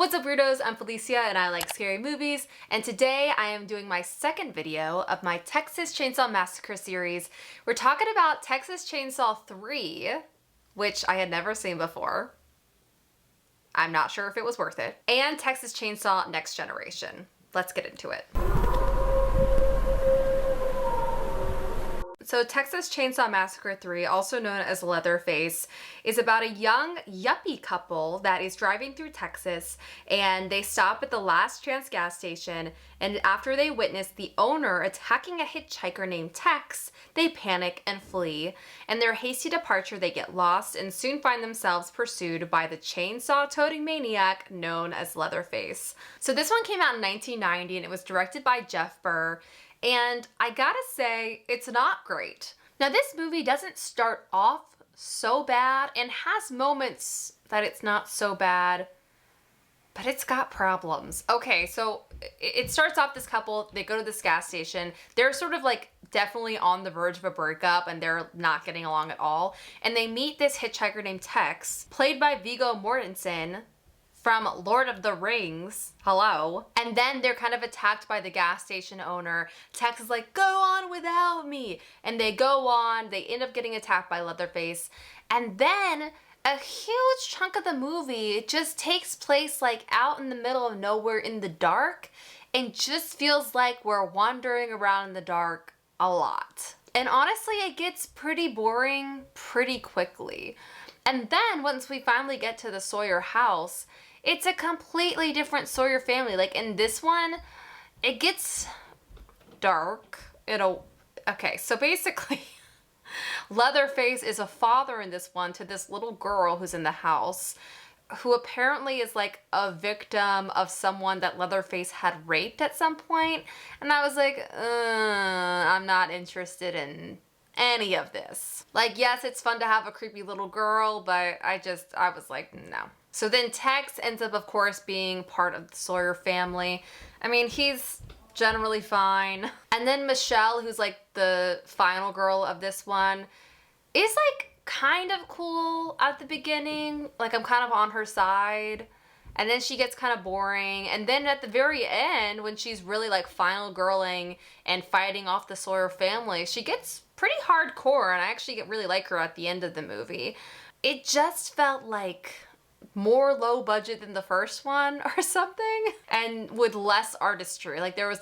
What's up, weirdos? I'm Felicia and I like scary movies, and today I am doing my second video of my Texas Chainsaw Massacre series. We're talking about Texas Chainsaw 3, which I had never seen before. I'm not sure if it was worth it. And Texas Chainsaw Next Generation. Let's get into it. So Texas Chainsaw Massacre 3, also known as Leatherface, is about a young yuppie couple that is driving through Texas, and they stop at the Last Chance gas station, and after they witness the owner attacking a hitchhiker named Tex, they panic and flee. In their hasty departure, they get lost and soon find themselves pursued by the chainsaw-toting maniac known as Leatherface. So this one came out in 1990, and it was directed by Jeff Burr. And I gotta say, it's not great. Now, this movie doesn't start off so bad and has moments that it's not so bad, but it's got problems. Okay, so it starts off this couple, they go to this gas station. They're sort of like definitely on the verge of a breakup and they're not getting along at all. And they meet this hitchhiker named Tex, played by Viggo Mortensen, from Lord of the Rings. Hello. And then they're kind of attacked by the gas station owner. Tex is like, go on without me. And they go on. They end up getting attacked by Leatherface. And then a huge chunk of the movie just takes place like out in the middle of nowhere in the dark, and just feels like we're wandering around in the dark a lot. And honestly, it gets pretty boring pretty quickly. And then once we finally get to the Sawyer house, it's a completely different Sawyer family. Like in this one, it gets dark. Okay, so basically, Leatherface is a father in this one to this little girl who's in the house, who apparently is like a victim of someone that Leatherface had raped at some point. And I was like, I'm not interested in any of this. Like, yes, it's fun to have a creepy little girl, but I was like, no. So then Tex ends up, of course, being part of the Sawyer family. I mean, he's generally fine. And then Michelle, who's like the final girl of this one, is like kind of cool at the beginning. Like, I'm kind of on her side. And then she gets kind of boring. And then at the very end, when she's really like final girling and fighting off the Sawyer family, she gets pretty hardcore. And I actually really like her at the end of the movie. It just felt like more low budget than the first one or something, and with less artistry. Like there was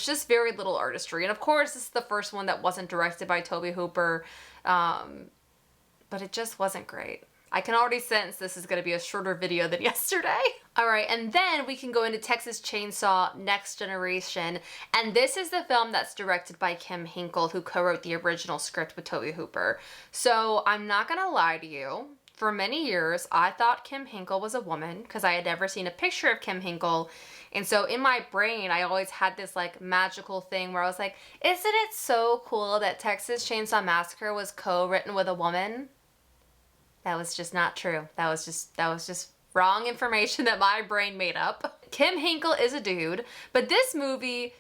just very little artistry. And of course, this is the first one that wasn't directed by Tobe Hooper, but it just wasn't great. I can already sense this is going to be a shorter video than yesterday. All right, and then we can go into Texas Chainsaw Next Generation, and this is the film that's directed by Kim Hinkle, who co-wrote the original script with Tobe Hooper. So I'm not going to lie to you. For many years, I thought Kim Hinkle was a woman because I had never seen a picture of Kim Hinkle. And so in my brain, I always had this like magical thing where I was like, isn't it so cool that Texas Chainsaw Massacre was co-written with a woman? That was just not true. That was just wrong information that my brain made up. Kim Hinkle is a dude, but this movie,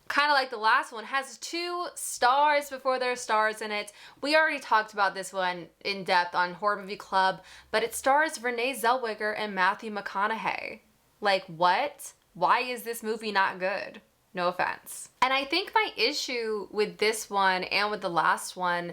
kind of like the last one, has 2 stars before there are stars in it. We already talked about this one in depth on Horror Movie Club, but it stars Renee Zellweger and Matthew McConaughey. Like, what? Why is this movie not good? No offense. And I think my issue with this one and with the last one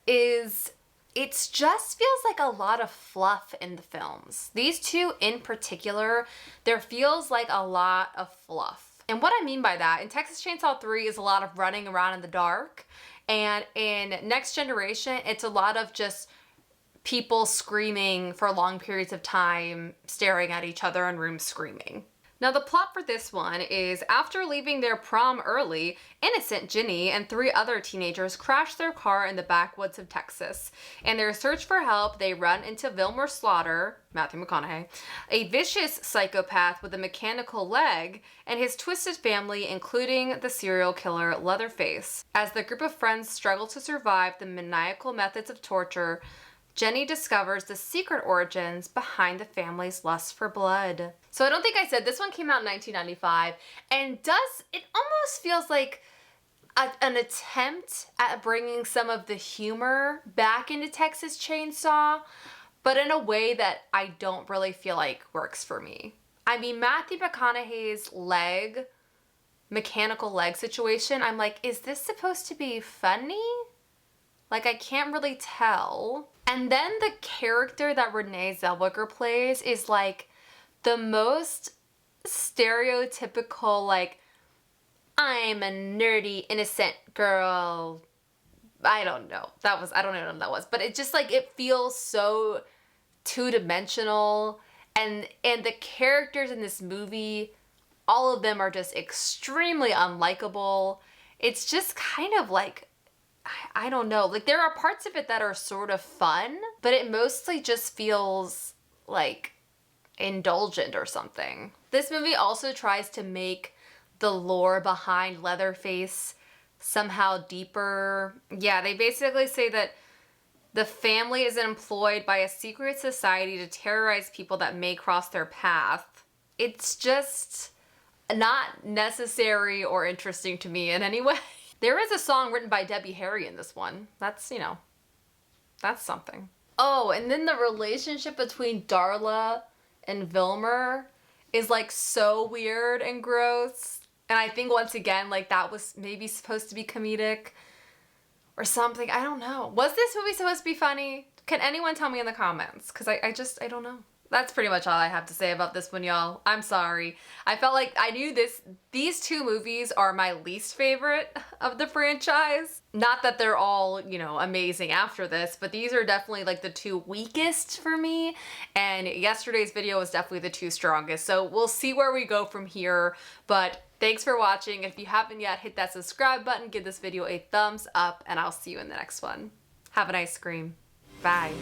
is it just feels like a lot of fluff in the films. These 2 in particular, there feels like a lot of fluff. And what I mean by that, in Texas Chainsaw 3 is a lot of running around in the dark. And in Next Generation, it's a lot of just people screaming for long periods of time, staring at each other in rooms screaming. Now, the plot for this one is after leaving their prom early, innocent Ginny and 3 other teenagers crash their car in the backwoods of Texas. In their search for help, they run into Vilmer Slaughter, Matthew McConaughey, a vicious psychopath with a mechanical leg, and his twisted family, including the serial killer Leatherface. As the group of friends struggle to survive the maniacal methods of torture, Jenny discovers the secret origins behind the family's lust for blood. So I don't think I said this one came out in 1995, and it almost feels like an attempt at bringing some of the humor back into Texas Chainsaw, but in a way that I don't really feel like works for me. I mean, Matthew McConaughey's mechanical leg situation, I'm like, is this supposed to be funny? Like, I can't really tell. And then the character that Renee Zellweger plays is like the most stereotypical, like, I'm a nerdy, innocent girl. I don't know. I don't even know what that was. But it just like, it feels so two-dimensional. And the characters in this movie, all of them are just extremely unlikable. It's just kind of like, I don't know. Like, there are parts of it that are sort of fun, but it mostly just feels like indulgent or something. This movie also tries to make the lore behind Leatherface somehow deeper. Yeah, they basically say that the family is employed by a secret society to terrorize people that may cross their path. It's just not necessary or interesting to me in any way. There is a song written by Debbie Harry in this one. That's, you know, that's something. Oh, and then the relationship between Darla and Vilmer is like so weird and gross. And I think once again, like that was maybe supposed to be comedic or something. I don't know. Was this movie supposed to be funny? Can anyone tell me in the comments? Because I don't know. That's pretty much all I have to say about this one, y'all. I'm sorry. I felt like I knew these two movies are my least favorite of the franchise. Not that they're all, you know, amazing after this, but these are definitely like the two weakest for me. And yesterday's video was definitely the two strongest. So we'll see where we go from here. But thanks for watching. If you haven't yet, hit that subscribe button, give this video a thumbs up, and I'll see you in the next one. Have an ice cream. Bye.